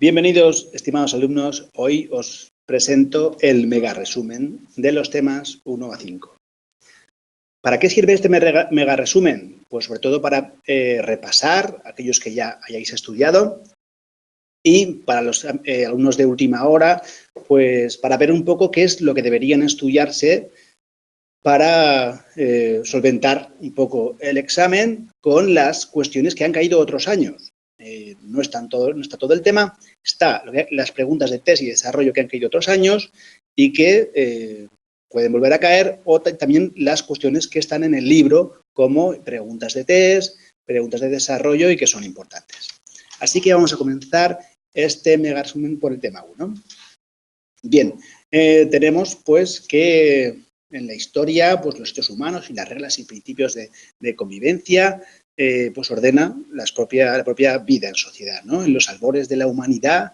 Bienvenidos, estimados alumnos. Hoy os presento el mega resumen de los temas 1 a 5. ¿Para qué sirve este mega resumen? Pues sobre todo para repasar aquellos que ya hayáis estudiado y para los alumnos de última hora, pues para ver un poco qué es lo que deberían estudiarse para solventar un poco el examen con las cuestiones que han caído otros años. No está todo el tema, está las preguntas de test y desarrollo que han caído otros años y que pueden volver a caer, o también las cuestiones que están en el libro como preguntas de test, preguntas de desarrollo y que son importantes. Así que vamos a comenzar este mega resumen por el tema 1. Bien, tenemos pues que en la historia pues los hechos humanos y las reglas y principios de convivencia pues ordena la propia vida en sociedad, ¿no? En los albores de la humanidad,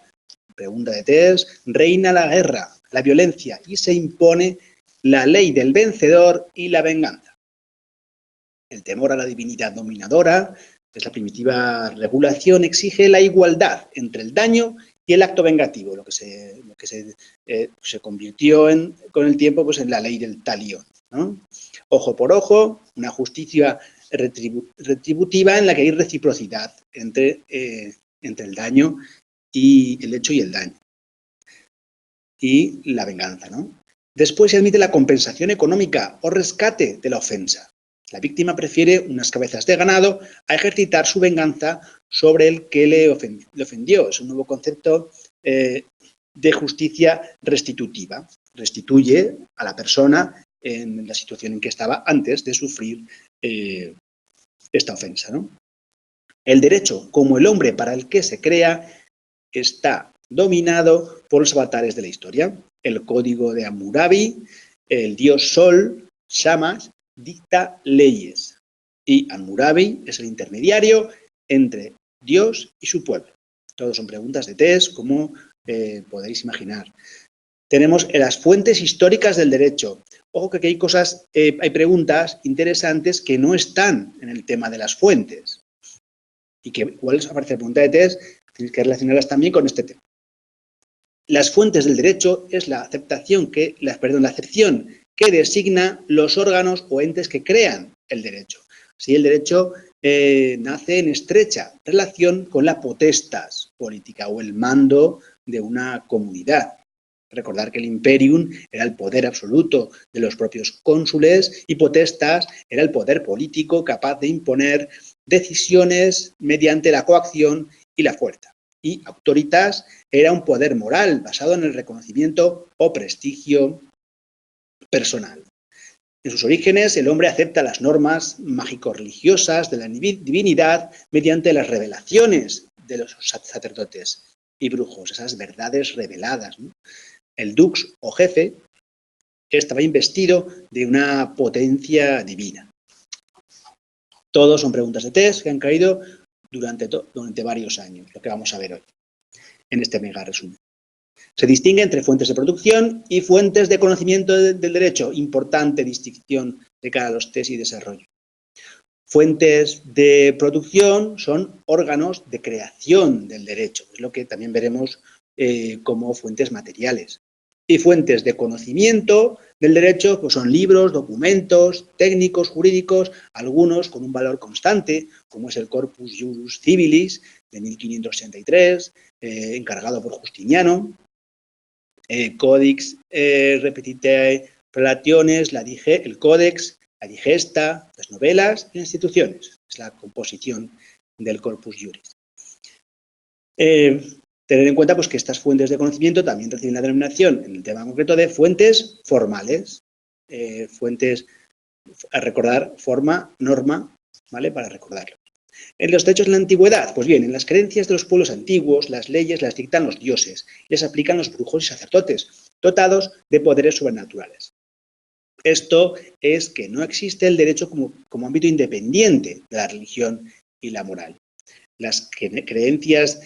pregunta de test, reina la guerra, la violencia y se impone la ley del vencedor y la venganza. El temor a la divinidad dominadora, que es la primitiva regulación, exige la igualdad entre el daño y el acto vengativo, lo que se convirtió con el tiempo pues en la ley del talión, ¿no? Ojo por ojo, una justicia retributiva en la que hay reciprocidad entre el daño y el hecho y el daño. Y la venganza, ¿no? Después se admite la compensación económica o rescate de la ofensa. La víctima prefiere unas cabezas de ganado a ejercitar su venganza sobre el que le ofendió. Es un nuevo concepto de justicia restitutiva. Restituye a la persona en la situación en que estaba antes de sufrir esta ofensa, ¿no? El derecho, como el hombre para el que se crea, está dominado por los avatares de la historia. El código de Hammurabi, el dios Sol, Shamash, dicta leyes y Hammurabi es el intermediario entre Dios y su pueblo. Todos son preguntas de test, como podéis imaginar. Tenemos las fuentes históricas del derecho. Ojo que aquí hay preguntas interesantes que no están en el tema de las fuentes. Y que igual os aparece pregunta de test, tenéis que relacionarlas también con este tema. Las fuentes del derecho es la acepción que designa los órganos o entes que crean el derecho. Así, el derecho nace en estrecha relación con la potestas política o el mando de una comunidad. Recordar que el imperium era el poder absoluto de los propios cónsules y potestas era el poder político capaz de imponer decisiones mediante la coacción y la fuerza. Y autoritas era un poder moral basado en el reconocimiento o prestigio personal. En sus orígenes, el hombre acepta las normas mágico-religiosas de la divinidad mediante las revelaciones de los sacerdotes y brujos, esas verdades reveladas, ¿no? El dux o jefe estaba investido de una potencia divina. Todos son preguntas de test que han caído durante varios años, lo que vamos a ver hoy, en este mega resumen. Se distingue entre fuentes de producción y fuentes de conocimiento del derecho. Importante distinción de cara a los test y desarrollo. Fuentes de producción son órganos de creación del derecho, es lo que también veremos como fuentes materiales. Y fuentes de conocimiento del derecho pues son libros, documentos, técnicos, jurídicos, algunos con un valor constante, como es el Corpus Juris Civilis de 1563, encargado por Justiniano, Codex Repetitae Relationes, el Códex, la Digesta, las novelas y las instituciones. Es la composición del Corpus Juris. Tener en cuenta pues, que estas fuentes de conocimiento también reciben la denominación, en el tema concreto, de fuentes formales. Fuentes, a recordar, forma, norma, ¿vale? Para recordarlo. En los hechos de la antigüedad, pues bien, en las creencias de los pueblos antiguos, las leyes las dictan los dioses, les aplican los brujos y sacerdotes, dotados de poderes sobrenaturales. Esto es que no existe el derecho como ámbito independiente de la religión y la moral. Las creencias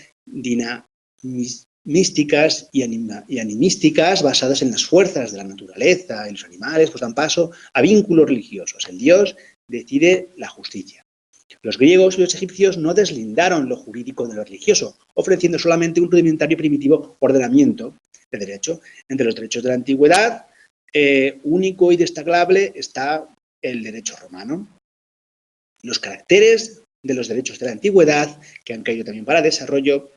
místicas y animísticas basadas en las fuerzas de la naturaleza y los animales, pues dan paso a vínculos religiosos. El Dios decide la justicia. Los griegos y los egipcios no deslindaron lo jurídico de lo religioso, ofreciendo solamente un rudimentario y primitivo ordenamiento de derecho. Entre los derechos de la antigüedad, único y destacable está el derecho romano. Los caracteres de los derechos de la antigüedad, que han caído también para desarrollo,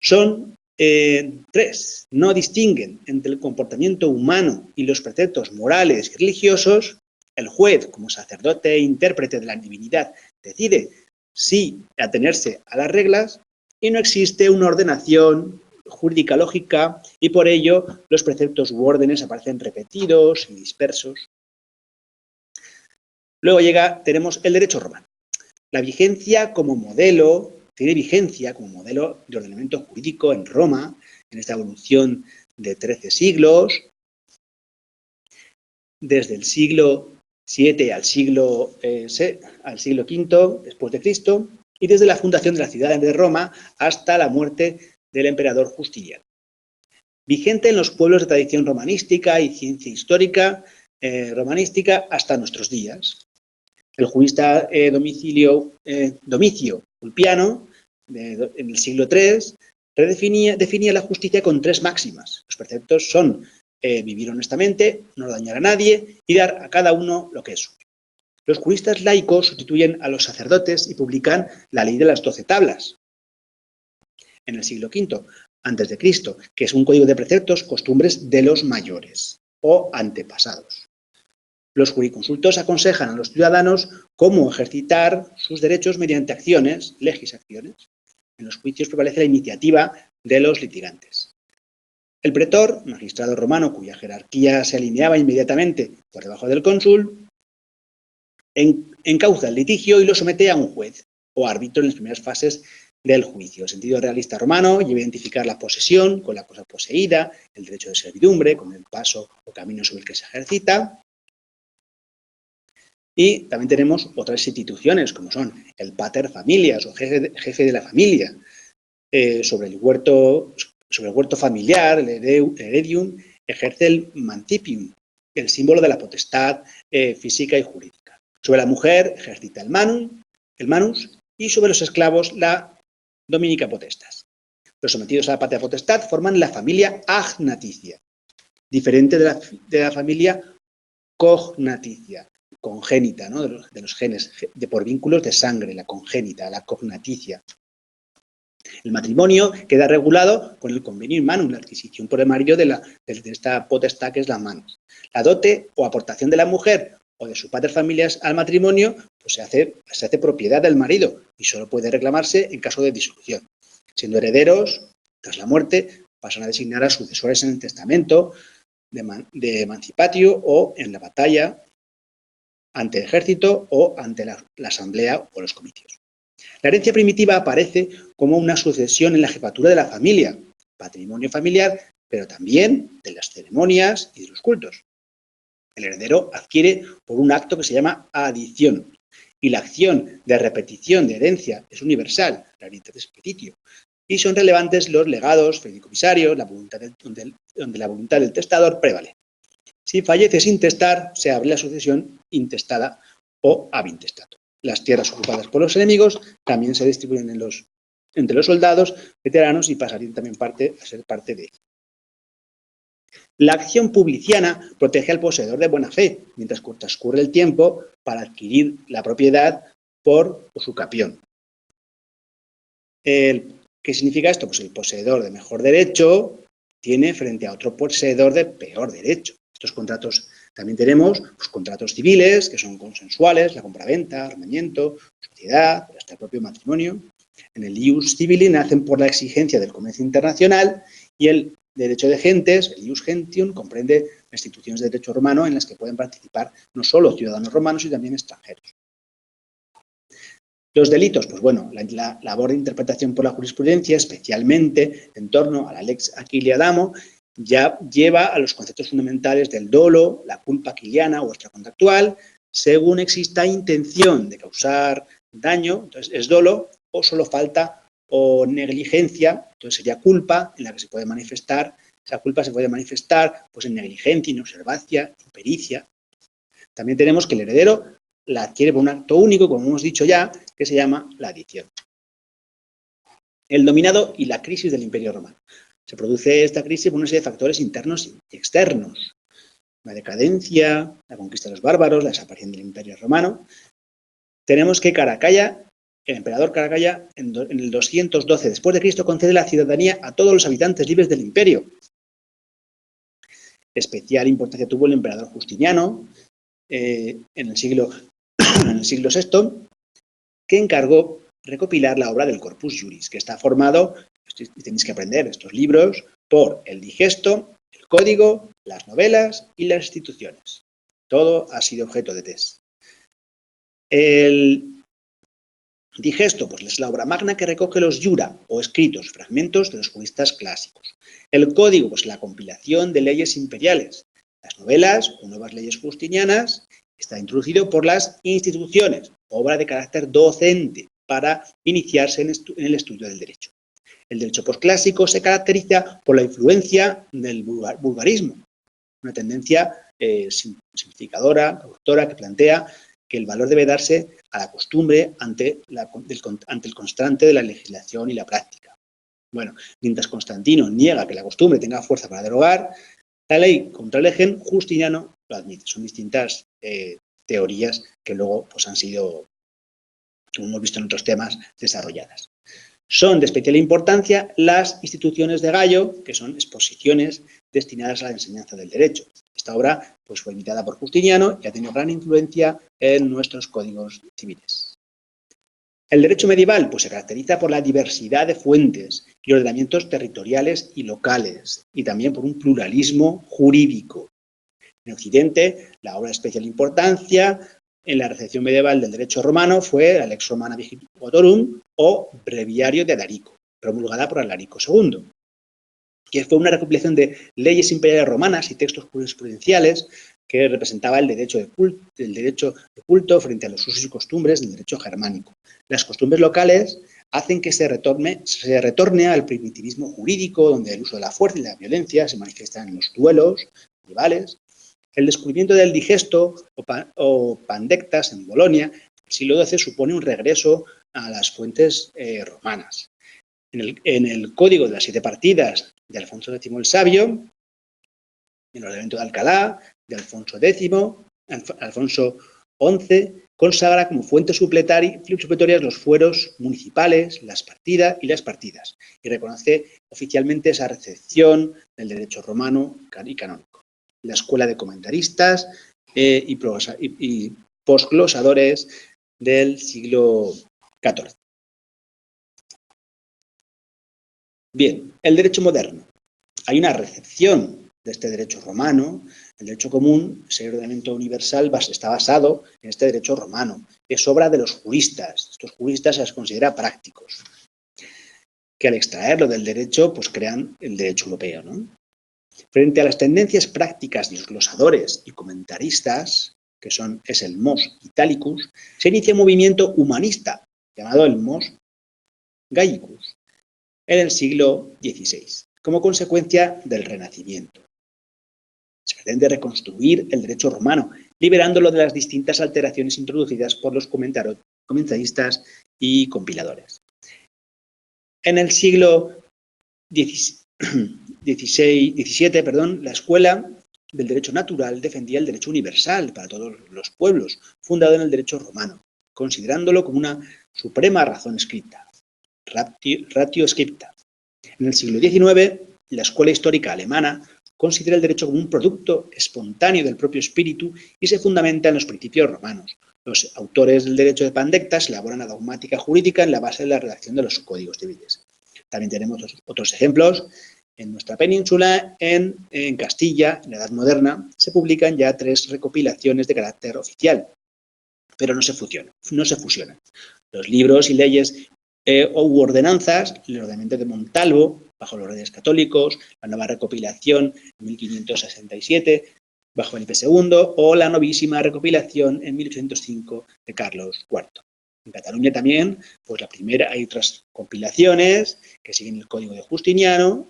son tres. No distinguen entre el comportamiento humano y los preceptos morales y religiosos. El juez, como sacerdote e intérprete de la divinidad, decide si atenerse a las reglas y no existe una ordenación jurídica lógica y por ello los preceptos u órdenes aparecen repetidos y dispersos. Luego tenemos el derecho romano. La vigencia como modelo, tiene vigencia como modelo de ordenamiento jurídico en Roma, en esta evolución de 13 siglos, desde el siglo VII al siglo V después de Cristo, y desde la fundación de la ciudad de Roma hasta la muerte del emperador Justiniano. Vigente en los pueblos de tradición romanística y ciencia histórica romanística hasta nuestros días. El jurista Domicio Ulpiano, en el siglo III, definía la justicia con tres máximas. Los preceptos son vivir honestamente, no dañar a nadie y dar a cada uno lo que es suyo. Los juristas laicos sustituyen a los sacerdotes y publican la ley de las 12 tablas en el siglo V a.C., que es un código de preceptos, costumbres de los mayores o antepasados. Los jurisconsultos aconsejan a los ciudadanos cómo ejercitar sus derechos mediante acciones, legisacciones. En los juicios prevalece la iniciativa de los litigantes. El pretor, magistrado romano cuya jerarquía se alineaba inmediatamente por debajo del cónsul, encauza el litigio y lo somete a un juez o árbitro en las primeras fases del juicio. El sentido realista romano lleva a identificar la posesión con la cosa poseída, el derecho de servidumbre con el paso o camino sobre el que se ejercita. Y también tenemos otras instituciones, como son el pater familias o jefe de la familia, sobre el huerto familiar, el heredium, ejerce el mancipium, el símbolo de la potestad física y jurídica. Sobre la mujer ejercita el manus, y sobre los esclavos la dominica potestas. Los sometidos a la patria potestad forman la familia agnaticia, diferente de la familia cognaticia, congénita, ¿no? de los genes, por vínculos de sangre, la congénita, la cognaticia. El matrimonio queda regulado con el convenio in manum, la adquisición por el marido de esta potestad que es la manus. La dote o aportación de la mujer o de sus padres familias al matrimonio pues se hace propiedad del marido y solo puede reclamarse en caso de disolución. Siendo herederos, tras la muerte, pasan a designar a sucesores en el testamento, de emancipatio o en la batalla ante el ejército o ante la asamblea o los comicios. La herencia primitiva aparece como una sucesión en la jefatura de la familia, patrimonio familiar, pero también de las ceremonias y de los cultos. El heredero adquiere por un acto que se llama adición, y la acción de repetición de herencia es universal, la hereditatis petitio, y son relevantes los legados, fideicomisarios, donde la voluntad del testador prevale. Si fallece sin testar, se abre la sucesión intestada o ab intestato. Las tierras ocupadas por los enemigos también se distribuyen entre los soldados veteranos y pasarían también a ser parte de ellos. La acción publiciana protege al poseedor de buena fe, mientras transcurre el tiempo para adquirir la propiedad por usucapión. ¿Qué significa esto? Pues el poseedor de mejor derecho tiene frente a otro poseedor de peor derecho. Estos contratos también tenemos pues, contratos civiles que son consensuales, la compraventa, arrendamiento, sociedad, hasta el propio matrimonio. En el ius civili nacen por la exigencia del comercio internacional y el derecho de gentes, el ius gentium, comprende instituciones de derecho romano en las que pueden participar no solo ciudadanos romanos, sino también extranjeros. Los delitos, pues bueno, la labor de interpretación por la jurisprudencia, especialmente en torno a la lex Aquilia Damo, ya lleva a los conceptos fundamentales del dolo, la culpa aquiliana o extracontractual, según exista intención de causar daño, entonces es dolo o solo falta o negligencia, entonces sería culpa en la que se puede manifestar, esa culpa se puede manifestar pues en negligencia, inobservancia, impericia. También tenemos que el heredero la adquiere por un acto único, como hemos dicho ya, que se llama la adición. El dominado y la crisis del Imperio Romano. Se produce esta crisis por una serie de factores internos y externos. La decadencia, la conquista de los bárbaros, la desaparición del Imperio Romano. Tenemos que Caracalla, el emperador Caracalla, en el 212 después de Cristo, concede la ciudadanía a todos los habitantes libres del imperio. Especial importancia tuvo el emperador Justiniano en el siglo VI, que encargó recopilar la obra del Corpus Juris, que está formado, tenéis que aprender estos libros, por el digesto, el código, las novelas y las instituciones. Todo ha sido objeto de test. El digesto, pues es la obra magna que recoge los jura, o escritos, fragmentos de los juristas clásicos. El código, pues la compilación de leyes imperiales. Las novelas, o nuevas leyes justinianas, está introducido por las instituciones, obra de carácter docente, para iniciarse en el estudio del derecho. El derecho posclásico se caracteriza por la influencia del vulgarismo, una tendencia simplificadora, productora, que plantea que el valor debe darse a la costumbre ante el constante de la legislación y la práctica. Bueno, mientras Constantino niega que la costumbre tenga fuerza para derogar, la ley contra el gen Justiniano lo admite. Son distintas teorías que luego pues, han sido, como hemos visto en otros temas, desarrolladas. Son de especial importancia las instituciones de Gallo, que son exposiciones destinadas a la enseñanza del derecho. Esta obra pues, fue imitada por Justiniano y ha tenido gran influencia en nuestros códigos civiles. El derecho medieval pues, se caracteriza por la diversidad de fuentes y ordenamientos territoriales y locales, y también por un pluralismo jurídico. En Occidente, la obra de especial importancia en la recepción medieval del derecho romano fue la Lex Romana Vigitorum o Breviario de Alarico, promulgada por Alarico II, que fue una recopilación de leyes imperiales romanas y textos jurisprudenciales que representaba el derecho de culto frente a los usos y costumbres del derecho germánico. Las costumbres locales hacen que se retorne al primitivismo jurídico, donde el uso de la fuerza y la violencia se manifiestan en los duelos medievales. El descubrimiento del digesto o pandectas en Bolonia, el siglo XII, supone un regreso a las fuentes romanas. En el Código de las 7 partidas de Alfonso X el Sabio, en el ordenamiento de Alcalá, de Alfonso X, Alfonso XI, consagra como fuentes supletorias los fueros municipales, las partidas y las partidas, y reconoce oficialmente esa recepción del derecho romano y canónico. La escuela de comentaristas y posglosadores del siglo XIV. Bien, el derecho moderno. Hay una recepción de este derecho romano. El derecho común, ese ordenamiento universal, está basado en este derecho romano. Es obra de los juristas. Estos juristas se les considera prácticos, que al extraerlo del derecho, pues crean el derecho europeo, ¿no? Frente a las tendencias prácticas de los glosadores y comentaristas, que es el Mos Italicus, se inicia un movimiento humanista llamado el Mos Gallicus en el siglo XVI, como consecuencia del Renacimiento. Se pretende reconstruir el derecho romano, liberándolo de las distintas alteraciones introducidas por los comentaristas y compiladores. En el siglo XVII, la escuela del derecho natural defendía el derecho universal para todos los pueblos, fundado en el derecho romano, considerándolo como una suprema razón escrita, ratio scripta. En el siglo XIX, la escuela histórica alemana considera el derecho como un producto espontáneo del propio espíritu y se fundamenta en los principios romanos. Los autores del derecho de pandectas elaboran la dogmática jurídica en la base de la redacción de los códigos civiles. También tenemos otros ejemplos. En nuestra península, en Castilla, en la Edad Moderna, se publican ya 3 recopilaciones de carácter oficial, pero no se fusionan. Los libros y leyes u ordenanzas, el ordenamiento de Montalvo, bajo los Reyes Católicos, la nueva recopilación en 1567, bajo Felipe II, o la novísima recopilación en 1805 de Carlos IV. En Cataluña también, pues la primera, hay otras compilaciones que siguen el Código de Justiniano,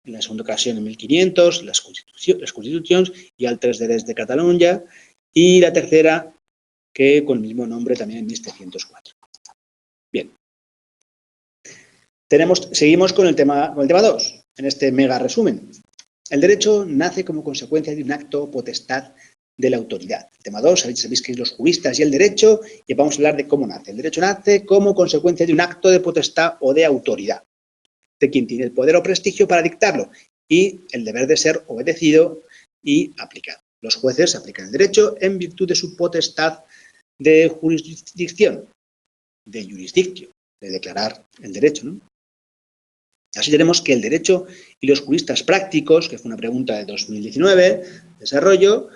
en la segunda ocasión en 1500, las Constitucions y altres drets de Cataluña, y la tercera, que con el mismo nombre también en 1704. Bien. Seguimos con el tema 2, en este mega resumen. El derecho nace como consecuencia de un acto o potestad de la autoridad. El tema 2, sabéis que es los juristas y el derecho, y vamos a hablar de cómo nace. El derecho nace como consecuencia de un acto de potestad o de autoridad, de quien tiene el poder o prestigio para dictarlo, y el deber de ser obedecido y aplicado. Los jueces aplican el derecho en virtud de su potestad de jurisdicción, de jurisdictio, de declarar el derecho, ¿no? Así tenemos que el derecho y los juristas prácticos, que fue una pregunta de 2019, desarrollo,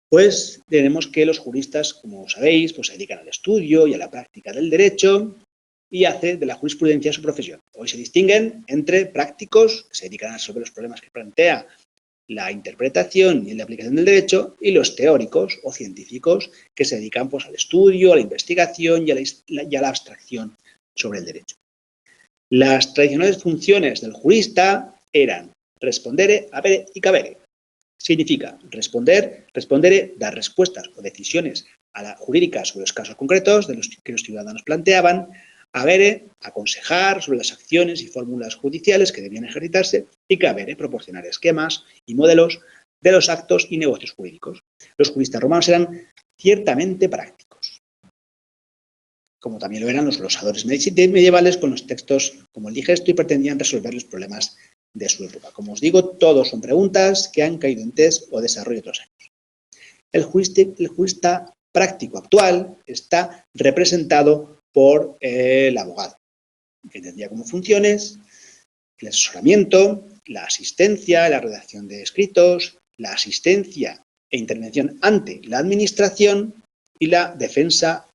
pues tenemos que los juristas, como sabéis, pues se dedican al estudio y a la práctica del derecho y hace de la jurisprudencia su profesión. Hoy se distinguen entre prácticos, que se dedican a resolver los problemas que plantea la interpretación y la aplicación del derecho, y los teóricos o científicos, que se dedican pues al estudio, a la investigación y a la abstracción sobre el derecho. Las tradicionales funciones del jurista eran respondere, habere y cabere. Significa respondere, dar respuestas o decisiones jurídicas sobre los casos concretos de los que los ciudadanos planteaban, habere, aconsejar sobre las acciones y fórmulas judiciales que debían ejercitarse, y cabere, proporcionar esquemas y modelos de los actos y negocios jurídicos. Los juristas romanos eran ciertamente prácticos, como también lo eran los glosadores medievales con los textos como el digesto, y pretendían resolver los problemas de su época. Como os digo, todos son preguntas que han caído en test o desarrollo otros años. El jurista práctico actual está representado por el abogado, que tendría como funciones el asesoramiento, la asistencia, la redacción de escritos, la asistencia e intervención ante la administración y la defensa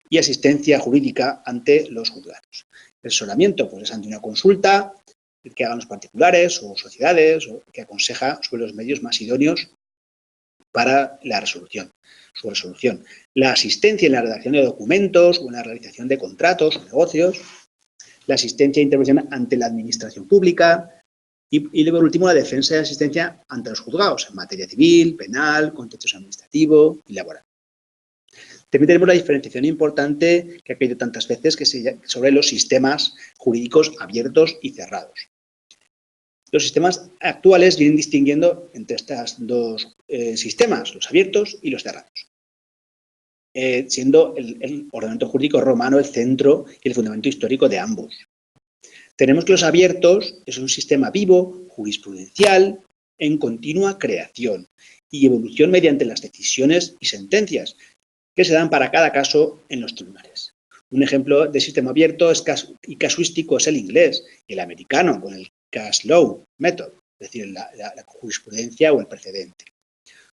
y asistencia jurídica ante los juzgados. El asesoramiento pues, es ante una consulta que hagan los particulares o sociedades, o que aconseja sobre los medios más idóneos para su resolución. La asistencia en la redacción de documentos o en la realización de contratos o negocios, la asistencia e intervención ante la administración pública y por último la defensa y asistencia ante los juzgados en materia civil, penal, contencioso administrativo y laboral. También tenemos la diferenciación importante que ha caído tantas veces sobre los sistemas jurídicos abiertos y cerrados. Los sistemas actuales vienen distinguiendo entre estos dos sistemas, los abiertos y los cerrados, siendo el ordenamiento jurídico romano el centro y el fundamento histórico de ambos. Tenemos que los abiertos es un sistema vivo, jurisprudencial, en continua creación y evolución mediante las decisiones y sentencias que se dan para cada caso en los tribunales. Un ejemplo de sistema abierto y casuístico es el inglés y el americano, con el case law method, es decir, la jurisprudencia o el precedente.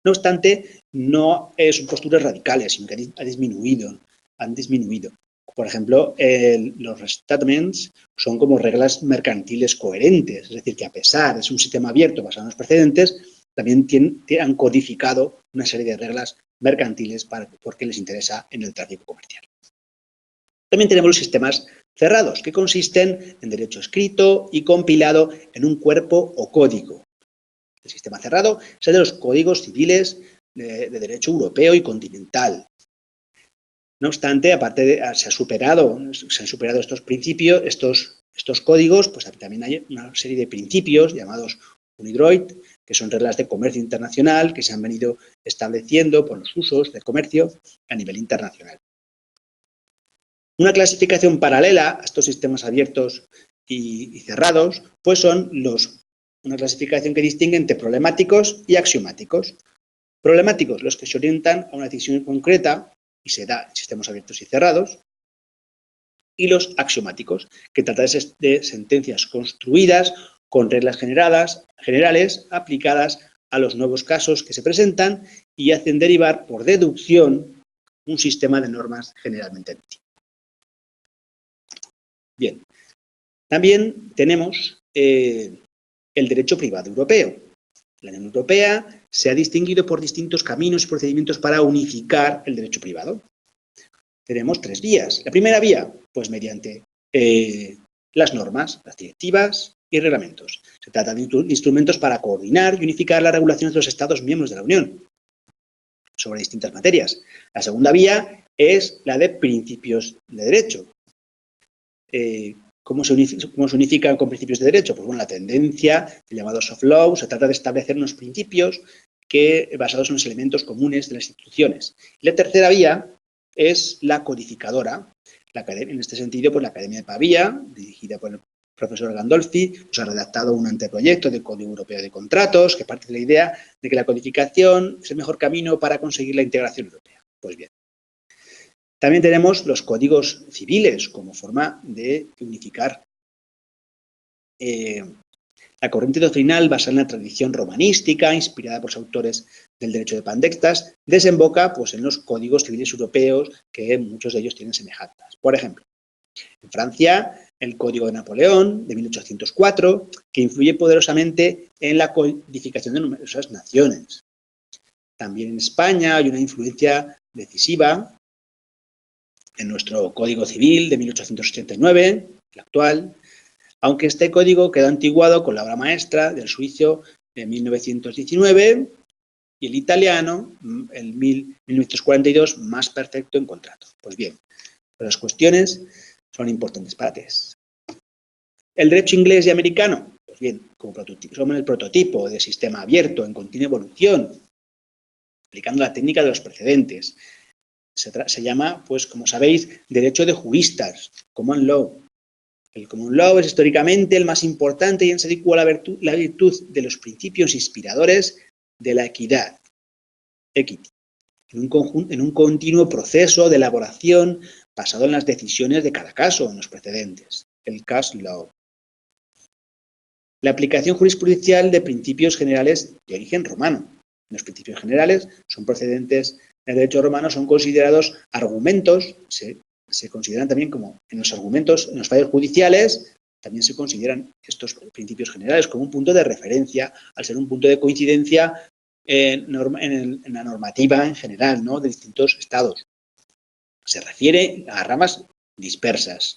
No obstante, no son posturas radicales, sino que han disminuido. Por ejemplo, los restatements son como reglas mercantiles coherentes, es decir, que a pesar de ser un sistema abierto basado en los precedentes, también han codificado una serie de reglas mercantiles porque les interesa en el tráfico comercial. También tenemos los sistemas cerrados, que consisten en derecho escrito y compilado en un cuerpo o código. El sistema cerrado es el de los códigos civiles de derecho europeo y continental. No obstante, se han superado estos principios, estos códigos, pues también hay una serie de principios llamados UNIDROIT, que son reglas de comercio internacional que se han venido estableciendo por los usos del comercio a nivel internacional. Una clasificación paralela a estos sistemas abiertos y cerrados, pues son una clasificación que distingue entre problemáticos y axiomáticos. Problemáticos, los que se orientan a una decisión concreta y se da en sistemas abiertos y cerrados, y los axiomáticos, que tratan de sentencias construidas con reglas generales aplicadas a los nuevos casos que se presentan y hacen derivar por deducción un sistema de normas generalmente admitido. Bien, también tenemos el derecho privado europeo. La Unión Europea se ha distinguido por distintos caminos y procedimientos para unificar el derecho privado. tenemos tres vías. La primera vía, pues mediante las normas, las directivas y reglamentos. Se trata de instrumentos para coordinar y unificar las regulaciones de los Estados miembros de la Unión sobre distintas materias. La segunda vía es la de principios de derecho. ¿Cómo se unifican con principios de derecho? Pues bueno, la tendencia, el llamado soft law, se trata de establecer unos principios basados en los elementos comunes de las instituciones. Y la tercera vía es la codificadora. En este sentido, pues la Academia de Pavía, dirigida por el profesor Gandolfi, pues ha redactado un anteproyecto del Código Europeo de Contratos que parte de la idea de que la codificación es el mejor camino para conseguir la integración europea. Pues bien. También tenemos los códigos civiles como forma de unificar. La corriente doctrinal basada en la tradición romanística, inspirada por los autores del derecho de pandectas, desemboca pues, en los códigos civiles europeos, que muchos de ellos tienen semejanzas. Por ejemplo, en Francia, el Código de Napoleón, de 1804, que influye poderosamente en la codificación de numerosas naciones. También en España hay una influencia decisiva en nuestro Código Civil de 1889, el actual, aunque este código quedó antiguado con la obra maestra del suizo de 1919 y el italiano, el 1942, más perfecto en contrato. Pues bien, las cuestiones son importantes para TES. El derecho inglés y americano, pues bien, somos el prototipo de sistema abierto en continua evolución, aplicando la técnica de los precedentes. Se llama, pues como sabéis, derecho de juristas, common law. El common law es históricamente el más importante y se adecua la virtud de los principios inspiradores de la equidad, equity, en un continuo proceso de elaboración basado en las decisiones de cada caso, en los precedentes, el case law. La aplicación jurisprudencial de principios generales de origen romano. Los principios generales son procedentes del derecho romano, son considerados argumentos, se consideran también como en los argumentos, en los fallos judiciales, también se consideran estos principios generales como un punto de referencia, al ser un punto de coincidencia en la normativa en general, ¿no?, de distintos estados. Se refiere a ramas dispersas.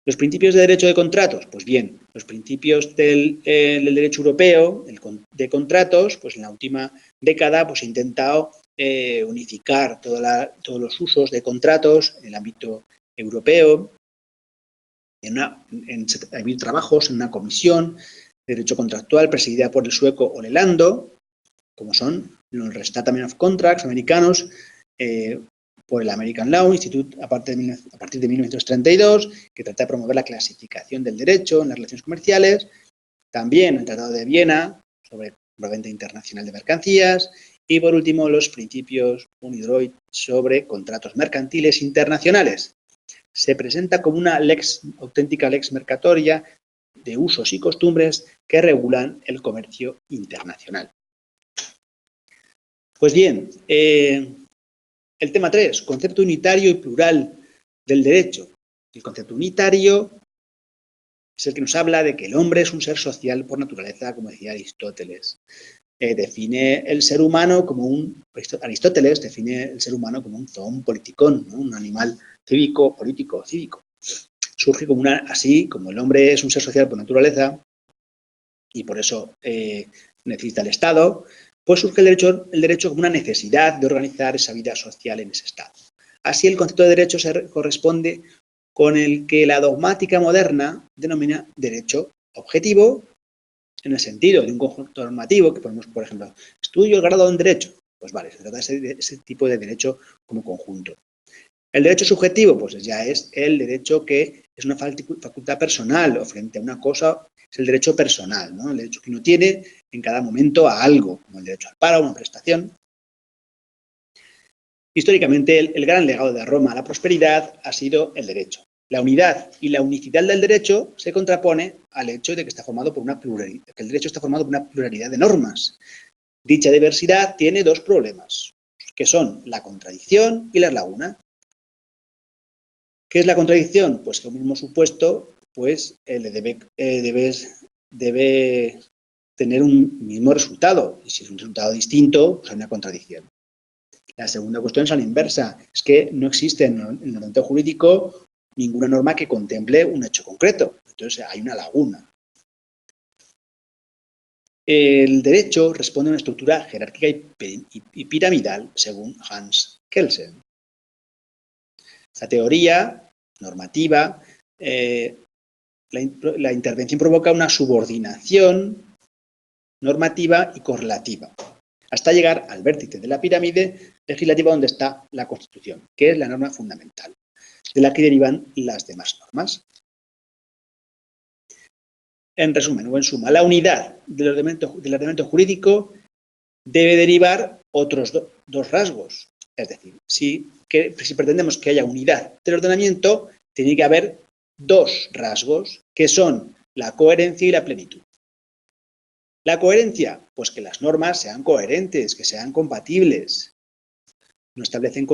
Los principios de derecho de contratos, pues bien, los principios del derecho europeo de contratos, pues en la última década pues, he intentado unificar todos los usos de contratos en el ámbito europeo. Ha habido trabajos en una comisión de derecho contractual presidida por el sueco Ole Lando, como son los Restatement of Contracts americanos, por el American Law Institute a partir de 1932, que trata de promover la clasificación del derecho en las relaciones comerciales. También el Tratado de Viena sobre la venta internacional de mercancías. Y, por último, los principios UNIDROIT sobre contratos mercantiles internacionales. Se presenta como una auténtica lex mercatoria de usos y costumbres que regulan el comercio internacional. Pues bien, el tema 3, concepto unitario y plural del derecho. El concepto unitario es el que nos habla de que el hombre es un ser social por naturaleza, como decía Aristóteles. Define el ser humano Aristóteles define el ser humano como un zoon politikon, ¿no?, un animal cívico, político, cívico. Surge así como el hombre es un ser social por naturaleza y por eso necesita el Estado, pues surge el derecho como una necesidad de organizar esa vida social en ese Estado. Así, el concepto de derecho se corresponde con el que la dogmática moderna denomina derecho objetivo, en el sentido de un conjunto normativo que ponemos, por ejemplo, estudio el grado en derecho. Pues vale, se trata de ese tipo de derecho como conjunto. El derecho subjetivo, pues ya es el derecho que es una facultad personal o frente a una cosa, es el derecho personal, ¿no?, el derecho que uno tiene en cada momento a algo, como el derecho al paro, a una prestación. Históricamente, el gran legado de Roma a la prosperidad ha sido el derecho. La unidad y la unicidad del derecho se contrapone al hecho de que está formado por que el derecho está formado por una pluralidad de normas. Dicha diversidad tiene dos problemas, que son la contradicción y la laguna. ¿Qué es la contradicción? Pues que un mismo supuesto pues, debe tener un mismo resultado. Y si es un resultado distinto, pues hay una contradicción. La segunda cuestión es a la inversa, es que no existe en el ordenamiento jurídico ninguna norma que contemple un hecho concreto, entonces hay una laguna. El derecho responde a una estructura jerárquica y piramidal, según Hans Kelsen. Esta teoría normativa, la intervención provoca una subordinación normativa y correlativa, hasta llegar al vértice de la pirámide legislativa donde está la Constitución, que es la norma fundamental, de la que derivan las demás normas. En resumen o en suma, la unidad del ordenamiento jurídico debe derivar otros dos rasgos. Es decir, si pretendemos que haya unidad del ordenamiento, tiene que haber dos rasgos que son la coherencia y la plenitud. La coherencia, pues que las normas sean coherentes, que sean compatibles, no establecer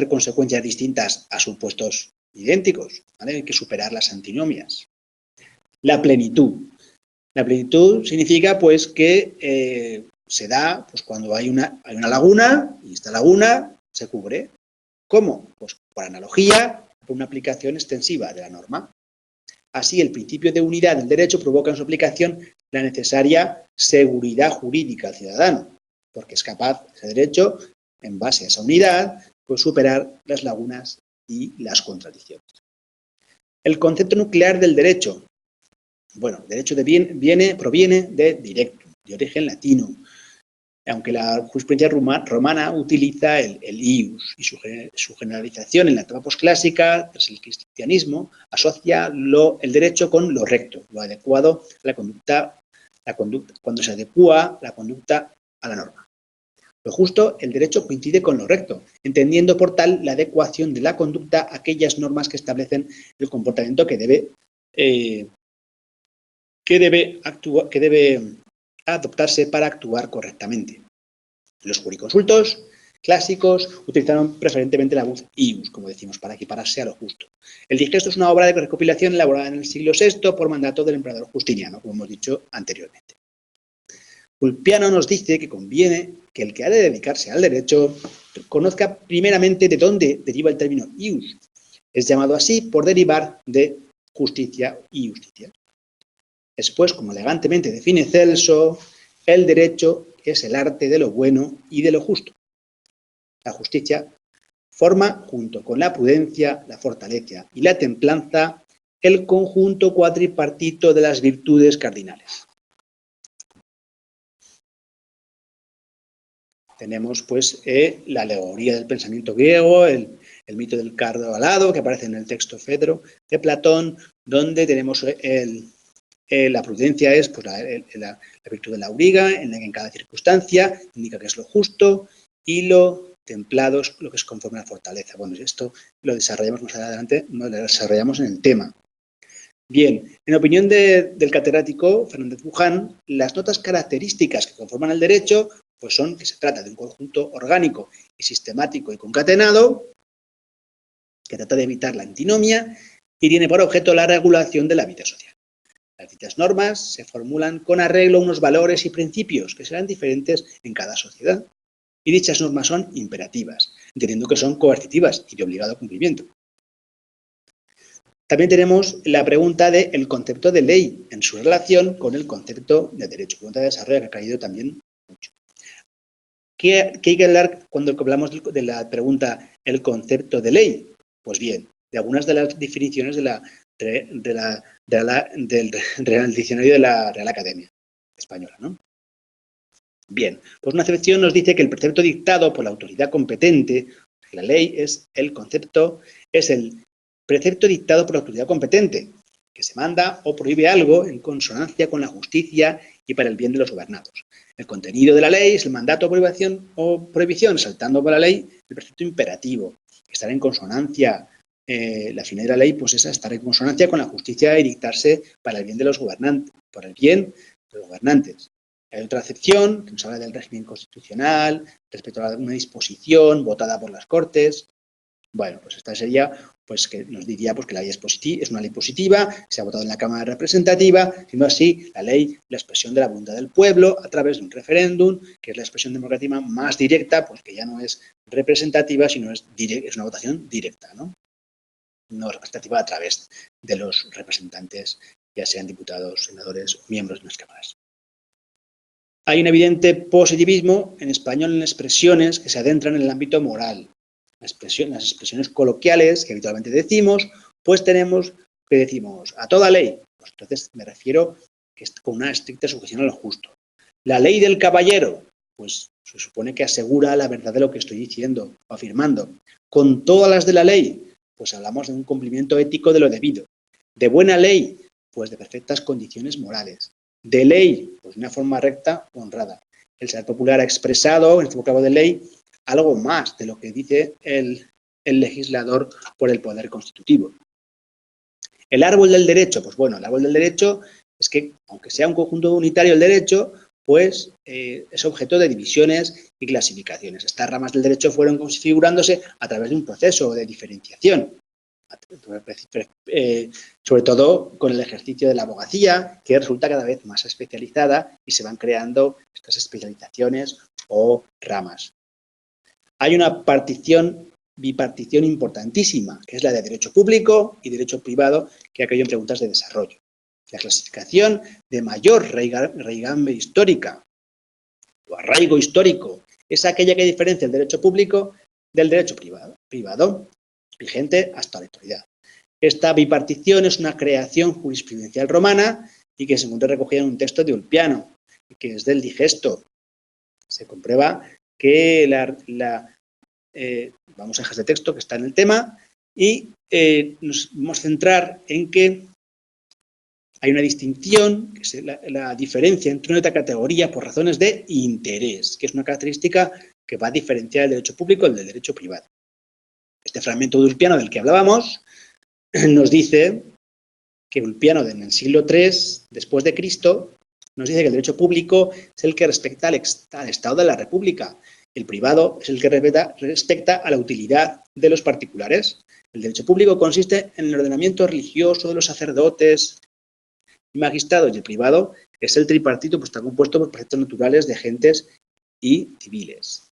consecuencias distintas a supuestos idénticos, ¿vale? Hay que superar las antinomias. La plenitud. La plenitud significa pues que se da pues, cuando hay una laguna y esta laguna se cubre. ¿Cómo? Pues por analogía, por una aplicación extensiva de la norma. Así, el principio de unidad del derecho provoca en su aplicación la necesaria seguridad jurídica al ciudadano, porque es capaz ese derecho, en base a esa unidad, pues superar las lagunas y las contradicciones. El concepto nuclear del derecho. Bueno, derecho proviene de directum, de origen latino, aunque la jurisprudencia romana utiliza el ius y su generalización en la etapa posclásica, tras el cristianismo, asocia el derecho con lo recto, lo adecuado a la conducta, cuando se adecua la conducta a la norma. Lo justo, el derecho coincide con lo recto, entendiendo por tal la adecuación de la conducta a aquellas normas que establecen el comportamiento que debe adoptarse para actuar correctamente. Los jurisconsultos clásicos utilizaron preferentemente la voz ius, como decimos, para equipararse a lo justo. El Digesto es una obra de recopilación elaborada en el siglo VI por mandato del emperador Justiniano, como hemos dicho anteriormente. Ulpiano nos dice que conviene que el que ha de dedicarse al derecho conozca primeramente de dónde deriva el término ius. Es llamado así por derivar de justicia y justicia. Después, como elegantemente define Celso, el derecho es el arte de lo bueno y de lo justo. La justicia forma, junto con la prudencia, la fortaleza y la templanza, el conjunto cuatripartito de las virtudes cardinales. Tenemos, pues, la alegoría del pensamiento griego, el mito del cardo alado, que aparece en el texto Fedro de Platón, donde tenemos la prudencia es pues, la virtud de la auriga, en la que en cada circunstancia indica que es lo justo, y lo templado es lo que es conforme a la fortaleza. Bueno, esto lo desarrollamos más adelante, lo desarrollamos en el tema. Bien, en opinión del catedrático Fernández Buján, las notas características que conforman el derecho pues son que se trata de un conjunto orgánico y sistemático y concatenado, que trata de evitar la antinomia y tiene por objeto la regulación de la vida social. Las dichas normas se formulan con arreglo a unos valores y principios que serán diferentes en cada sociedad. Y dichas normas son imperativas, entendiendo que son coercitivas y de obligado cumplimiento. También tenemos la pregunta del concepto de ley en su relación con el concepto de derecho. Pregunta de desarrollo que ha caído también mucho. ¿Qué hay que hablar cuando hablamos de la pregunta el concepto de ley? Pues bien, de algunas de las definiciones del diccionario de la Real Academia Española, ¿no? Bien, pues una acepción nos dice que el precepto dictado por la autoridad competente, la ley es el precepto dictado por la autoridad competente, que se manda o prohíbe algo en consonancia con la justicia y para el bien de los gobernados. El contenido de la ley es el mandato o prohibición, saltando por la ley el precepto imperativo, estar en consonancia. La finalidad de la ley pues es estar en consonancia con la justicia y dictarse para el bien de los gobernantes, por el bien de los gobernantes. Hay otra acepción que nos habla del régimen constitucional respecto a una disposición votada por las Cortes. Bueno, pues esta sería, pues que nos diría pues, que la ley es una ley positiva, se ha votado en la Cámara Representativa, siendo así la ley la expresión de la voluntad del pueblo a través de un referéndum, que es la expresión democrática más directa, pues que ya no es representativa, sino es una votación directa, ¿no? No representativa a través de los representantes, ya sean diputados, senadores o miembros de las cámaras. Hay un evidente positivismo en español en expresiones que se adentran en el ámbito moral. Las expresiones coloquiales que habitualmente decimos, pues tenemos que decimos a toda ley. Pues entonces me refiero que es con una estricta sujeción a lo justo. La ley del caballero, pues se supone que asegura la verdad de lo que estoy diciendo o afirmando. Con todas las de la ley, pues hablamos de un cumplimiento ético de lo debido. De buena ley, pues de perfectas condiciones morales. De ley, pues de una forma recta o honrada. El saber popular ha expresado en este vocablo de ley algo más de lo que dice el legislador por el poder constitutivo. El árbol del derecho, pues bueno, el árbol del derecho es que, aunque sea un conjunto unitario el derecho, pues es objeto de divisiones y clasificaciones. Estas ramas del derecho fueron configurándose a través de un proceso de diferenciación, sobre todo con el ejercicio de la abogacía, que resulta cada vez más especializada y se van creando estas especializaciones o ramas. Hay una bipartición importantísima, que es la de derecho público y derecho privado, que ha caído en preguntas de desarrollo. La clasificación de mayor raigambre histórica o arraigo histórico es aquella que diferencia el derecho público del derecho privado, vigente hasta la actualidad. Esta bipartición es una creación jurisprudencial romana y que se encuentra recogida en un texto de Ulpiano, que es del Digesto. Se comprueba que vamos a dejar este texto que está en el tema y nos vamos a centrar en que hay una distinción, que es la diferencia entre una y otra categoría por razones de interés, que es una característica que va a diferenciar el derecho público del derecho privado. Este fragmento de Ulpiano del que hablábamos nos dice que Ulpiano en el siglo III después de Cristo nos dice que el derecho público es el que respecta al Estado de la República. El privado es el que respecta a la utilidad de los particulares. El derecho público consiste en el ordenamiento religioso de los sacerdotes y magistrados, y el privado es el tripartito, pues está compuesto por preceptos naturales de agentes y civiles.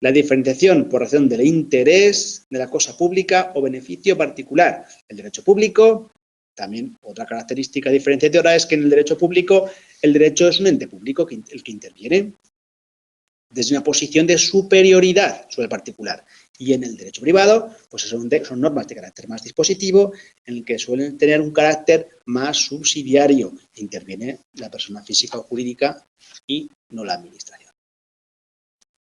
La diferenciación por razón del interés de la cosa pública o beneficio particular. El derecho público, también otra característica diferenciadora es que en el derecho público el derecho es un ente público el que interviene desde una posición de superioridad sobre el particular. Y en el derecho privado, pues son normas de carácter más dispositivo, en el que suelen tener un carácter más subsidiario. Interviene la persona física o jurídica y no la administración.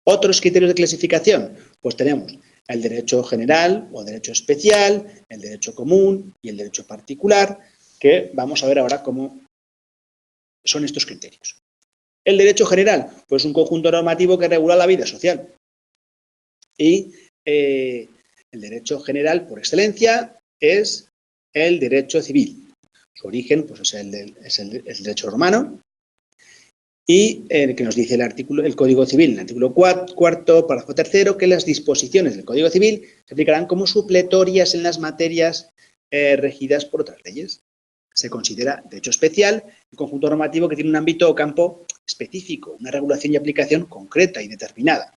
Otros criterios de clasificación, pues tenemos el derecho general o derecho especial, el derecho común y el derecho particular, que vamos a ver ahora cómo son estos criterios. El derecho general, pues un conjunto normativo que regula la vida social. Y el derecho general, por excelencia, es el derecho civil. Su origen, pues, es el derecho romano. Y que nos dice el Código Civil, en el artículo 4º, párrafo 3º, que las disposiciones del Código Civil se aplicarán como supletorias en las materias regidas por otras leyes. Se considera derecho especial el conjunto normativo que tiene un ámbito o campo específico, una regulación y aplicación concreta y determinada.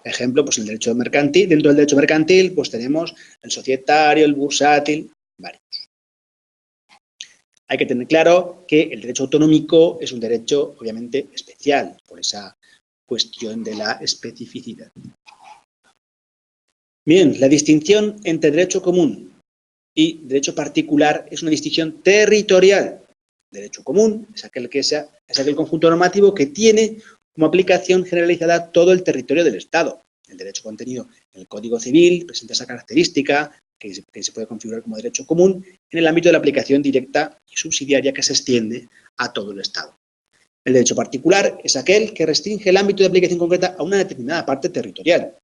Por ejemplo, pues el derecho mercantil, dentro del derecho mercantil, pues tenemos el societario, el bursátil, varios. Hay que tener claro que el derecho autonómico es un derecho, obviamente, especial, por esa cuestión de la especificidad. Bien, la distinción entre derecho común y derecho particular es una distinción territorial. Derecho común es aquel conjunto normativo que tiene como aplicación generalizada a todo el territorio del Estado. El derecho contenido en el Código Civil presenta esa característica que se puede configurar como derecho común en el ámbito de la aplicación directa y subsidiaria que se extiende a todo el Estado. El derecho particular es aquel que restringe el ámbito de aplicación concreta a una determinada parte territorial.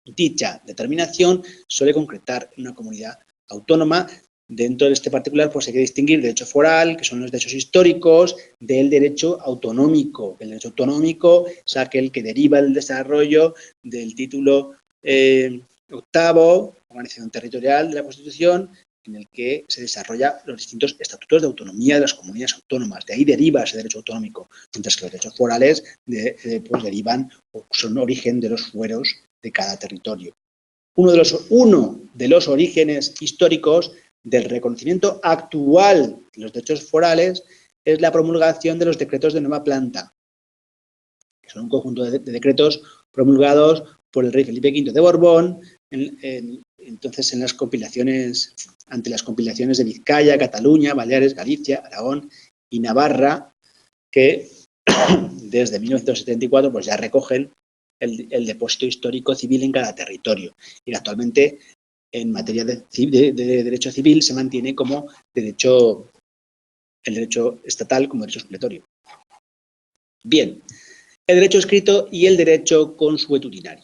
Dicha determinación suele concretar en una comunidad autónoma. Dentro de este particular, pues hay que distinguir derecho foral, que son los derechos históricos, del derecho autonómico. El derecho autonómico es aquel que deriva del desarrollo del título octavo, organización territorial de la Constitución, en el que se desarrollan los distintos estatutos de autonomía de las comunidades autónomas. De ahí deriva ese derecho autonómico, mientras que los derechos forales pues derivan o son origen de los fueros de cada territorio. Uno de los orígenes históricos del reconocimiento actual de los derechos forales es la promulgación de los decretos de nueva planta, que son un conjunto de decretos promulgados por el rey Felipe V de Borbón, entonces en las compilaciones, ante las compilaciones de Vizcaya, Cataluña, Baleares, Galicia, Aragón y Navarra, que desde 1974 pues ya recogen el depósito histórico civil en cada territorio. Y actualmente, en materia de derecho civil, se mantiene como el derecho estatal como derecho supletorio. Bien, el derecho escrito y el derecho consuetudinario.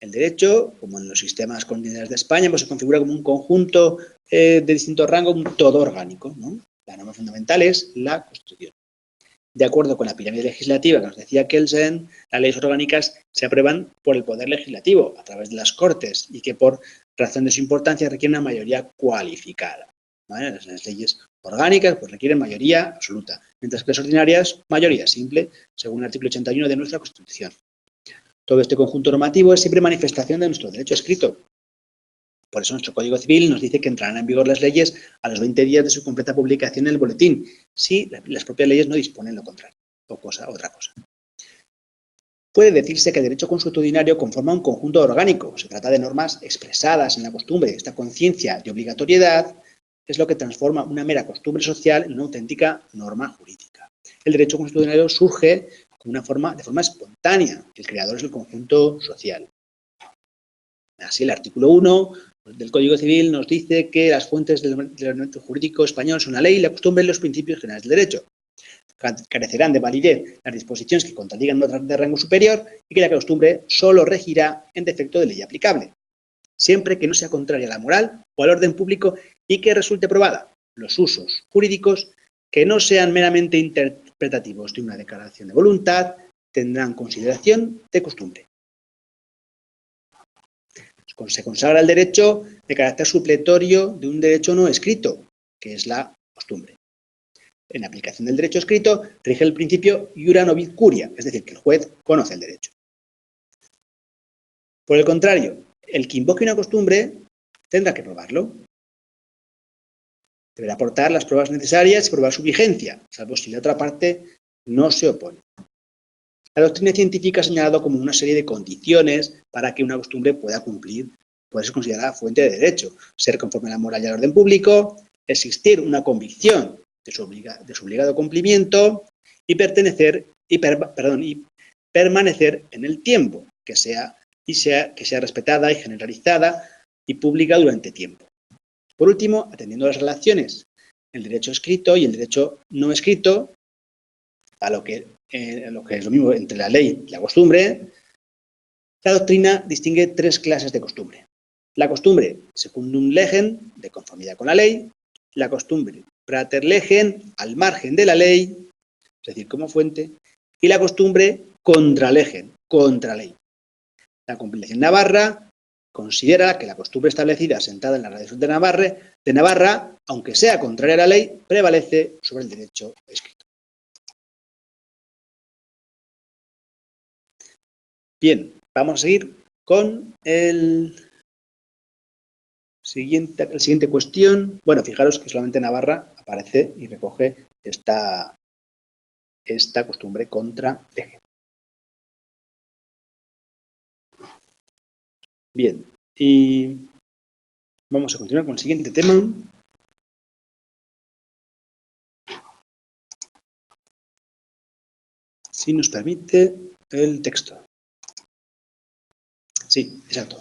El derecho, como en los sistemas continentales de España, pues se configura como un conjunto de distinto rango, un todo orgánico, ¿no? La norma fundamental es la Constitución. De acuerdo con la pirámide legislativa que nos decía Kelsen, las leyes orgánicas se aprueban por el Poder Legislativo, a través de las Cortes, y que por razón de su importancia requieren una mayoría cualificada, ¿vale? Las leyes orgánicas pues requieren mayoría absoluta, mientras que las ordinarias, mayoría simple, según el artículo 81 de nuestra Constitución. Todo este conjunto normativo es siempre manifestación de nuestro derecho escrito. Por eso nuestro Código Civil nos dice que entrarán en vigor las leyes a los 20 días de su completa publicación en el boletín, si las propias leyes no disponen lo contrario, o otra cosa. Puede decirse que el derecho consuetudinario conforma un conjunto orgánico. Se trata de normas expresadas en la costumbre. Esta conciencia de obligatoriedad es lo que transforma una mera costumbre social en una auténtica norma jurídica. El derecho consuetudinario surge de forma espontánea. El creador es el conjunto social. Así, el artículo 1 del Código Civil nos dice que las fuentes del ordenamiento jurídico español son la ley, la costumbre y los principios generales del derecho. Carecerán de validez las disposiciones que contradigan otras de rango superior y que la costumbre solo regirá en defecto de ley aplicable, siempre que no sea contraria a la moral o al orden público y que resulte probada. Los usos jurídicos que no sean meramente interpretativos de una declaración de voluntad tendrán consideración de costumbre. Se consagra el derecho de carácter supletorio de un derecho no escrito, que es la costumbre. En aplicación del derecho escrito, rige el principio iura novit curia, es decir, que el juez conoce el derecho. Por el contrario, el que invoque una costumbre tendrá que probarlo. Deberá aportar las pruebas necesarias y probar su vigencia, salvo si la otra parte no se opone. La doctrina científica ha señalado como una serie de condiciones para que una costumbre pueda ser considerada fuente de derecho: ser conforme a la moral y al orden público, existir una convicción de su obligado cumplimiento y permanecer en el tiempo, que sea respetada y generalizada y pública durante tiempo. Por último, atendiendo a las relaciones, el derecho escrito y el derecho no escrito, a lo que es lo mismo entre la ley y la costumbre, la doctrina distingue tres clases de costumbre. La costumbre secundum legem, de conformidad con la ley; la costumbre prater legem, al margen de la ley, es decir, como fuente; y la costumbre contra legem, contra ley. La compilación navarra considera que la costumbre establecida asentada en la tradición de Navarra, aunque sea contraria a la ley, prevalece sobre el derecho escrito. Bien, vamos a seguir con la siguiente cuestión. Bueno, fijaros que solamente Navarra aparece y recoge esta costumbre contra lege. Bien, y vamos a continuar con el siguiente tema. Si nos permite el texto. Sí, exacto.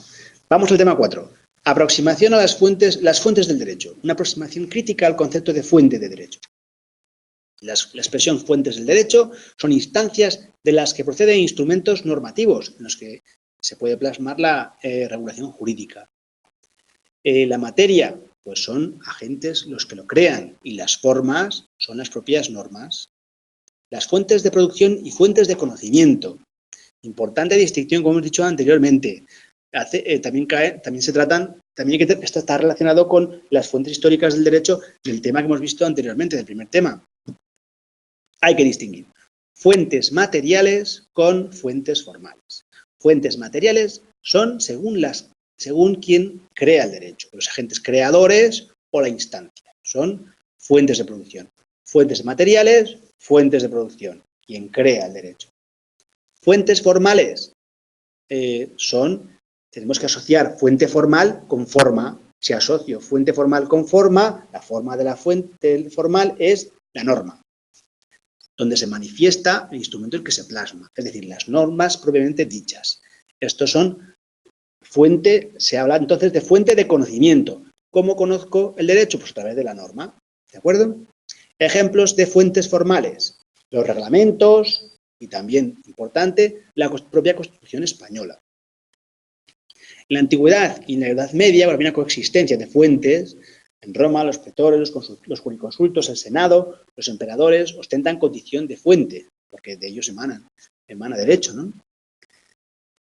Vamos al tema 4. Aproximación a las fuentes del derecho. Una aproximación crítica al concepto de fuente de derecho. La expresión fuentes del derecho son instancias de las que proceden instrumentos normativos en los que se puede plasmar la regulación jurídica. La materia, pues son agentes los que lo crean, y las formas son las propias normas. Las fuentes de producción y fuentes de conocimiento. Importante distinción, como hemos dicho anteriormente. también hay que está relacionado con las fuentes históricas del derecho del tema que hemos visto anteriormente, del primer tema. Hay que distinguir fuentes materiales con fuentes formales. Fuentes materiales son según quien crea el derecho, los agentes creadores o la instancia. Son fuentes de producción. Fuentes materiales, fuentes de producción, quien crea el derecho. Fuentes formales tenemos que asociar fuente formal con forma. Si asocio fuente formal con forma, la forma de la fuente formal es la norma, donde se manifiesta el instrumento en el que se plasma, es decir, las normas propiamente dichas. Estos son se habla entonces de fuente de conocimiento. ¿Cómo conozco el derecho? Pues a través de la norma, ¿de acuerdo? Ejemplos de fuentes formales, los reglamentos y también, importante, la propia Constitución española. En la Antigüedad y en la Edad Media había una coexistencia de fuentes. En Roma, los pretores, los jurisconsultos, el Senado, los emperadores ostentan condición de fuente, porque de ellos emana derecho, ¿no?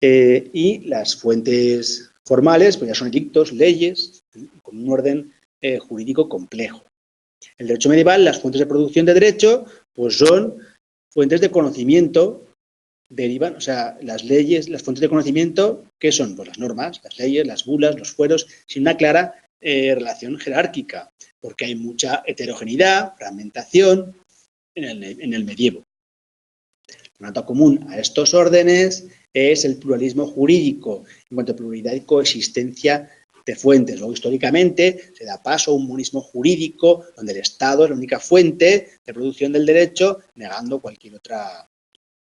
Y las fuentes formales, pues ya son edictos, leyes, con un orden jurídico complejo. En el derecho medieval, las fuentes de producción de derecho, pues son fuentes de conocimiento, derivan, o sea, las leyes, las fuentes de conocimiento, ¿qué son? Pues las normas, las leyes, las bulas, los fueros, sin una clara relación jerárquica, porque hay mucha heterogeneidad, fragmentación en el medievo. Un nota común a estos órdenes es el pluralismo jurídico, en cuanto a pluralidad y coexistencia de fuentes. Luego, históricamente, se da paso a un monismo jurídico, donde el Estado es la única fuente de producción del derecho, negando cualquier otra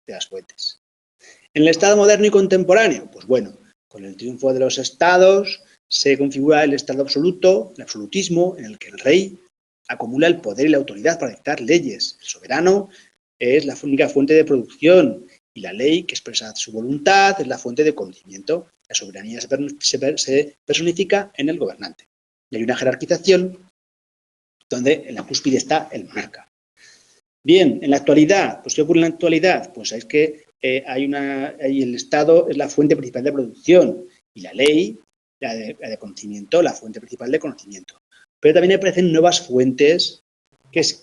de las fuentes. En el Estado moderno y contemporáneo, pues bueno, con el triunfo de los Estados se configura el Estado absoluto, el absolutismo, en el que el rey acumula el poder y la autoridad para dictar leyes. El soberano es la única fuente de producción y la ley que expresa su voluntad es la fuente de conocimiento. La soberanía se personifica en el gobernante. Y hay una jerarquización donde en la cúspide está el monarca. Bien, en la actualidad, pues ¿qué ocurre en la actualidad? Pues es que el Estado es la fuente principal de producción y la ley, la de conocimiento, la fuente principal de conocimiento. Pero también aparecen nuevas fuentes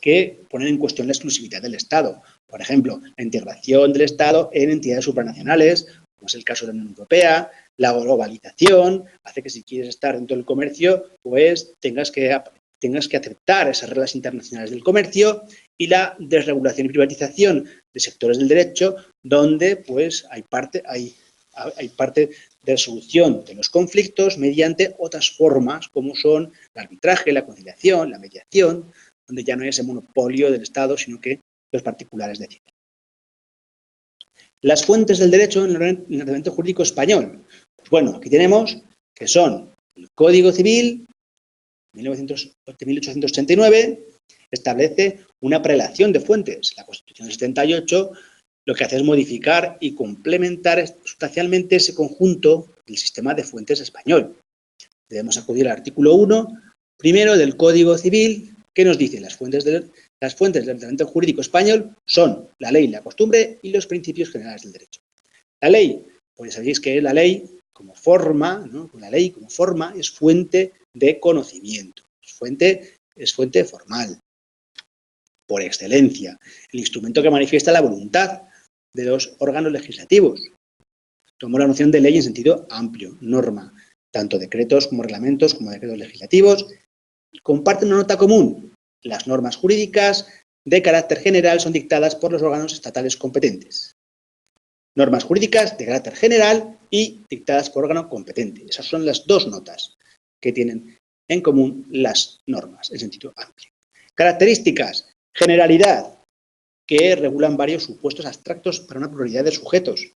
que ponen en cuestión la exclusividad del Estado. Por ejemplo, la integración del Estado en entidades supranacionales, como es el caso de la Unión Europea, la globalización, hace que si quieres estar dentro del comercio, pues tengas que aceptar esas reglas internacionales del comercio, y la desregulación y privatización de sectores del derecho, donde pues hay parte de resolución de los conflictos mediante otras formas, como son el arbitraje, la conciliación, la mediación, donde ya no hay ese monopolio del Estado, sino que los particulares deciden. Las fuentes del derecho en el ordenamiento jurídico español. Pues bueno, aquí tenemos que son el Código Civil, 1889, establece una prelación de fuentes. La Constitución del 78 lo que hace es modificar y complementar sustancialmente ese conjunto del sistema de fuentes español. Debemos acudir al artículo 1, primero del Código Civil, que nos dice las fuentes del ordenamiento jurídico español son la ley, la costumbre y los principios generales del derecho. La ley, pues sabéis que la ley como forma, ¿no? La ley como forma es fuente de conocimiento, es fuente formal, por excelencia, el instrumento que manifiesta la voluntad de los órganos legislativos. Tomó la noción de ley en sentido amplio, norma, tanto decretos como reglamentos como decretos legislativos. Comparten una nota común. Las normas jurídicas de carácter general son dictadas por los órganos estatales competentes. Normas jurídicas de carácter general y dictadas por órgano competente. Esas son las dos notas que tienen en común las normas en sentido amplio. Características: generalidad, que regulan varios supuestos abstractos para una pluralidad de sujetos.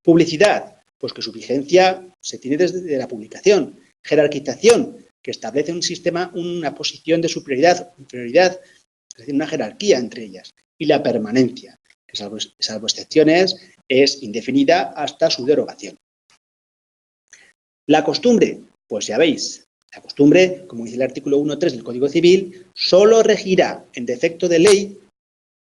Publicidad, pues que su vigencia se tiene desde la publicación. Jerarquización, que establece un sistema, una posición de superioridad, inferioridad, es decir, una jerarquía entre ellas. Y la permanencia, que salvo excepciones, es indefinida hasta su derogación. La costumbre, pues ya veis, la costumbre, como dice el artículo 1.3 del Código Civil, solo regirá en defecto de ley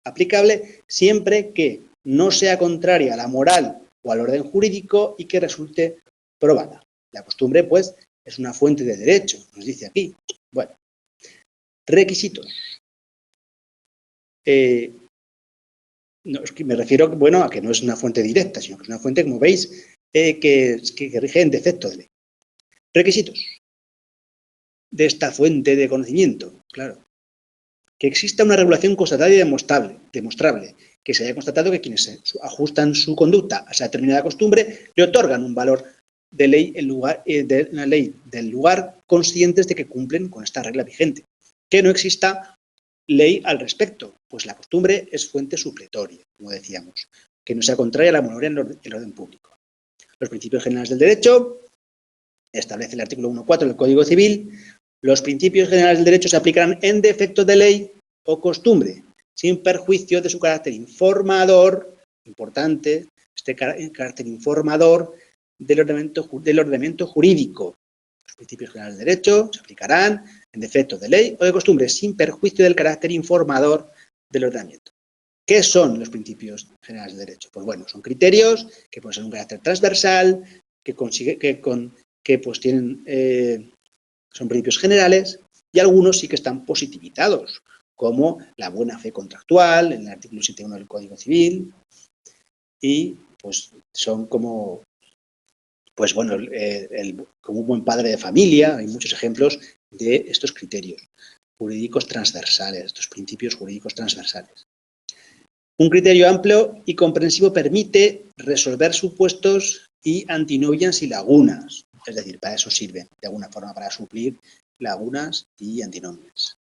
aplicable siempre que no sea contraria a la moral o al orden jurídico y que resulte probada. La costumbre, pues, es una fuente de derecho, nos dice aquí. Bueno, requisitos. No, es que me refiero, bueno, a que no es una fuente directa, sino que es una fuente, como veis, que rige en defecto de ley. Requisitos de esta fuente de conocimiento, claro. Que exista una regulación constatada y demostrable, que se haya constatado que quienes ajustan su conducta a esa determinada costumbre le otorgan un valor de ley en lugar de la ley del lugar, conscientes de que cumplen con esta regla vigente. Que no exista ley al respecto, pues la costumbre es fuente supletoria, como decíamos, que no sea contraria a la moral y el orden público. Los principios generales del derecho, establece el artículo 1.4 del Código Civil, los principios generales del derecho se aplicarán en defecto de ley o costumbre, sin perjuicio de su carácter informador, importante, este carácter informador del ordenamiento jurídico. Los principios generales del derecho se aplicarán en defecto de ley o de costumbre, sin perjuicio del carácter informador del ordenamiento. ¿Qué son los principios generales del derecho? Pues bueno, son criterios que pueden ser un carácter transversal, que pues tienen, son principios generales, y algunos sí que están positivizados, como la buena fe contractual, en el artículo 7.1 del Código Civil, y pues son como, pues bueno, como un buen padre de familia. Hay muchos ejemplos de estos criterios jurídicos transversales, estos principios jurídicos transversales. Un criterio amplio y comprensivo permite resolver supuestos y antinomias y lagunas. Es decir, para eso sirven, de alguna forma, para suplir lagunas y antinomias.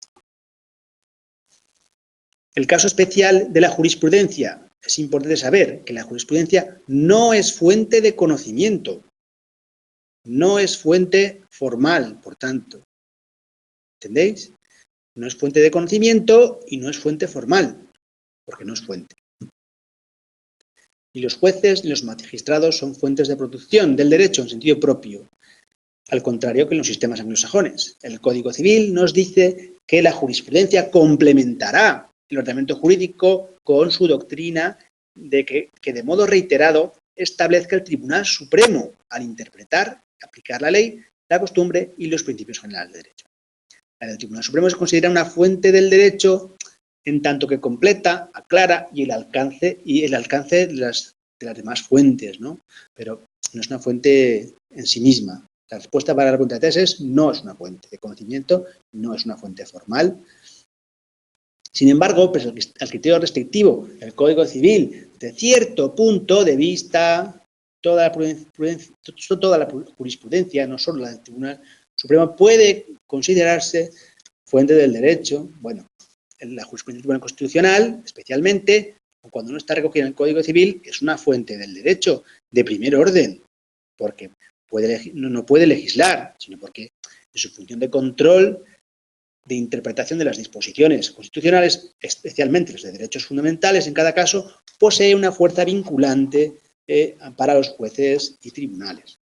El caso especial de la jurisprudencia. Es importante saber que la jurisprudencia no es fuente de conocimiento, no es fuente formal, por tanto. ¿Entendéis? No es fuente de conocimiento y no es fuente formal, porque no es fuente. Ni los jueces ni los magistrados son fuentes de producción del derecho en sentido propio, al contrario que en los sistemas anglosajones. El Código Civil nos dice que la jurisprudencia complementará el ordenamiento jurídico con su doctrina de que de modo reiterado establezca el Tribunal Supremo al interpretar, aplicar la ley, la costumbre y los principios generales del derecho. La del Tribunal Supremo se considera una fuente del derecho en tanto que completa, aclara y el alcance de las demás fuentes, ¿no? Pero no es una fuente en sí misma. La respuesta para la pregunta de tesis no es una fuente de conocimiento, no es una fuente formal. Sin embargo, pues al criterio restrictivo del Código Civil, de cierto punto de vista, toda la jurisprudencia, no solo la del Tribunal Supremo, puede considerarse fuente del derecho. Bueno, la jurisprudencia del Tribunal Constitucional, especialmente, cuando no está recogida en el Código Civil, es una fuente del derecho de primer orden, porque no puede legislar, sino porque en su función de control, de interpretación de las disposiciones constitucionales, especialmente las de derechos fundamentales, en cada caso, posee una fuerza vinculante para los jueces y tribunales.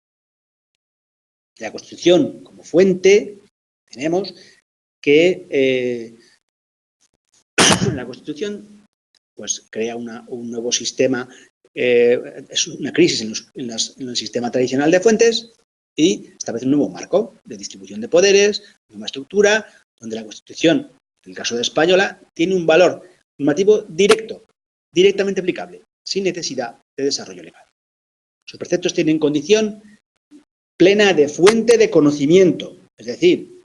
La Constitución, como fuente, tenemos que la Constitución pues crea un nuevo sistema, es una crisis en el sistema tradicional de fuentes y establece un nuevo marco de distribución de poderes, una nueva estructura, donde la Constitución, en el caso de española, tiene un valor normativo directo, directamente aplicable, sin necesidad de desarrollo legal. Sus preceptos tienen condición plena de fuente de conocimiento, es decir,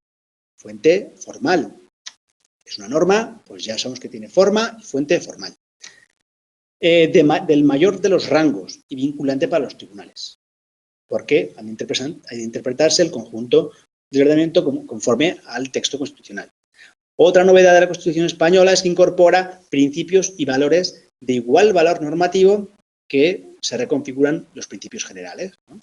fuente formal. Es una norma, pues ya sabemos que tiene forma y fuente formal. Del mayor de los rangos y vinculante para los tribunales, porque han de interpretarse el conjunto del ordenamiento conforme al texto constitucional. Otra novedad de la Constitución española es que incorpora principios y valores de igual valor normativo que se reconfiguran los principios generales, ¿no?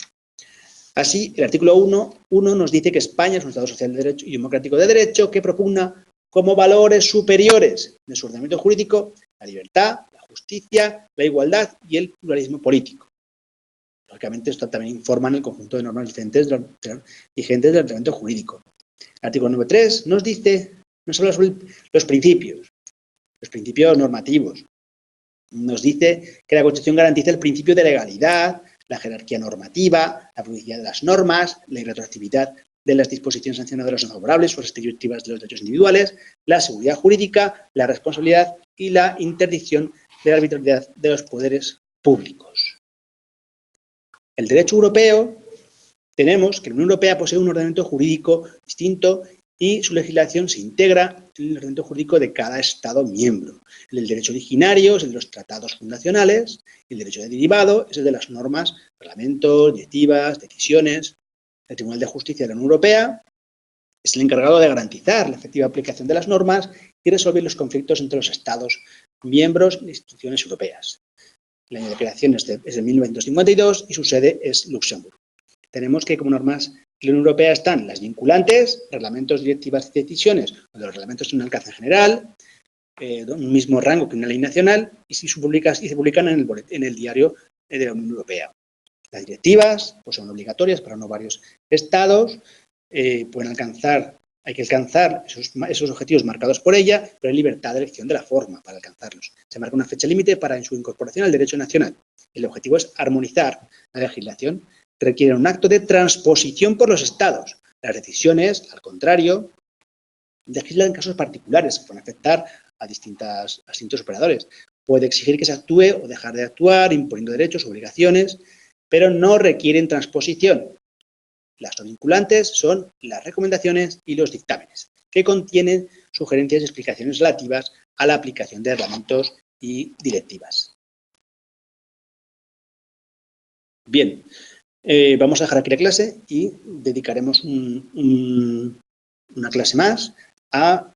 Así, el artículo 1 nos dice que España es un Estado social de derecho y democrático de derecho que propugna como valores superiores de su ordenamiento jurídico la libertad, la justicia, la igualdad y el pluralismo político. Lógicamente, esto también informa el conjunto de normas vigentes del ordenamiento jurídico. El artículo 9.3 nos habla sobre los principios normativos. Nos dice que la Constitución garantiza el principio de legalidad, la jerarquía normativa, la publicidad de las normas, la irretroactividad de las disposiciones sancionadoras no favorables o restrictivas de los derechos individuales, la seguridad jurídica, la responsabilidad y la interdicción de la arbitrariedad de los poderes públicos. El derecho europeo, tenemos que la Unión Europea posee un ordenamiento jurídico distinto y su legislación se integra en el ordenamiento jurídico de cada Estado miembro. El derecho originario es el de los tratados fundacionales, el derecho derivado es el de las normas, reglamentos, directivas, decisiones. El Tribunal de Justicia de la Unión Europea es el encargado de garantizar la efectiva aplicación de las normas y resolver los conflictos entre los Estados miembros y instituciones europeas. El año de creación es de 1952 y su sede es Luxemburgo. Tenemos que como normas de la Unión Europea están las vinculantes, reglamentos, directivas y decisiones, donde los reglamentos tienen un alcance general, un mismo rango que una ley nacional y se publican en el diario de la Unión Europea. Las directivas pues, son obligatorias para no varios estados, hay que alcanzar esos objetivos marcados por ella, pero hay libertad de elección de la forma para alcanzarlos. Se marca una fecha límite para su incorporación al derecho nacional. El objetivo es armonizar la legislación. Requiere un acto de transposición por los estados. Las decisiones, al contrario, legislan en casos particulares que pueden afectar a distintos operadores. Puede exigir que se actúe o dejar de actuar, imponiendo derechos o obligaciones, pero no requieren transposición. Las no vinculantes son las recomendaciones y los dictámenes, que contienen sugerencias y explicaciones relativas a la aplicación de reglamentos y directivas. Bien, vamos a dejar aquí la clase y dedicaremos una clase más a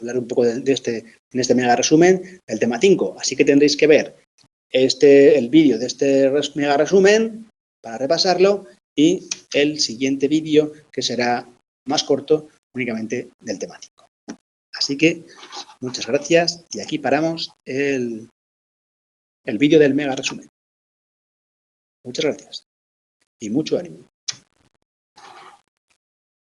hablar un poco en este mega resumen del tema 5. Así que tendréis que ver el vídeo de este mega resumen para repasarlo y el siguiente vídeo que será más corto únicamente del tema 5. Así que muchas gracias y aquí paramos el vídeo del mega resumen. Muchas gracias y mucho ánimo.